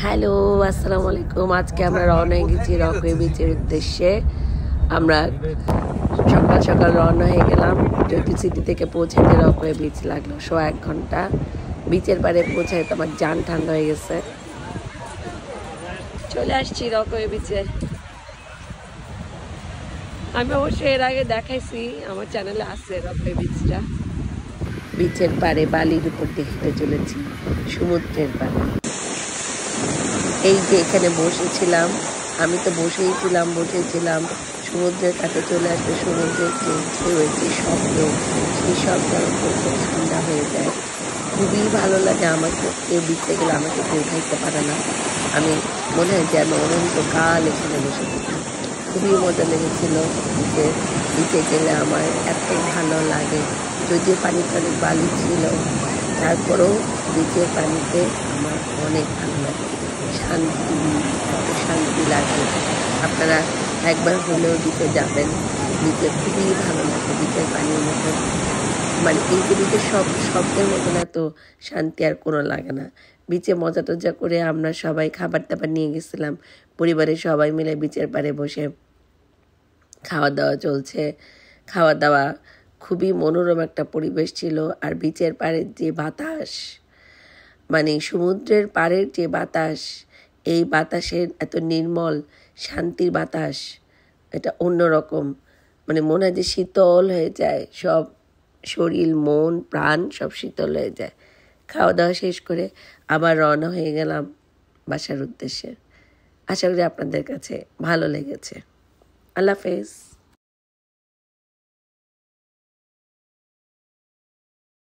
Hello, আসসালামু আলাইকুম। আজকে আমরা রওনা হয়ে গেছি রকওয়ে বিচের উদ্দেশ্যে। আমরা সকাল সকাল রওনা হয়ে গেলাম। জ্যোতি সিটি থেকে পৌঁছাতে রকওয়ে বিচ লাগলো 1.5 ঘন্টা। বিচের পাড়ে পৌঁছায় তো আমার জান ঠান্ডা হয়ে গেছে। চলে আসছি রকওয়ে বিচে। আমি অবশ্যই এর আগে দেখাইছি, আমার চ্যানেলে আছে রকওয়ে বিচটা। বিচের পাড়ে বালির উপর দেখতে চলেছি, সমুদ্রের পাড়ে। এই যে এখানে বসেছিলাম, আমি তো বসেছিলাম সমুদ্রের কাছে চলে আসলে সমুদ্রের যে ঢেউয়ের যে শব্দ, সেই শব্দ খুব ঠান্ডা হয়ে যায়। খুবই ভালো লাগে। আমাকে কেউ বিচে গেলে আমাকে কেউ উঠাইতে পারে না। আমি মনে হয় যে আমি অনন্তকাল এখানে বসে থাকি। খুবই মজা লেগেছিল। বিচে গেলে আমার এত ভালো লাগে। যদিও পানিতে অনেক বালি ছিল, তারপরেও বিচের পানিতে আমার অনেক ভালো লাগে। শান্তি, এত শান্তি লাগে। আপনারা একবার হলেও বিচে যাবেন। বিচে খুবই ভালো লাগে। বিচের পানির মতন মানে পৃথিবীতে সব শব্দের মতন এত শান্তি আর কোনো লাগে না। বিচে মজা টজা করে আমরা সবাই খাবার দাবার নিয়ে গেছিলাম। পরিবারের সবাই মিলে বিচের পাড়ে বসে খাওয়া দাওয়া চলছে। খাওয়া দাওয়া খুবই মনোরম একটা পরিবেশ ছিল। আর বিচের পাড়ের যে বাতাস, মানে সমুদ্রের পাড়ের যে বাতাস, এই বাতাসের এত নির্মল শান্তির বাতাস, এটা অন্যরকম। মানে মনে হয় যে শীতল হয়ে যায় সব, শরীর মন প্রাণ সব শীতল হয়ে যায়। খাওয়া দাওয়া শেষ করে আবার রওনা হয়ে গেলাম বাসার উদ্দেশ্যে। আশা করি আপনাদের কাছে ভালো লেগেছে। আল্লাহ হাফেজ।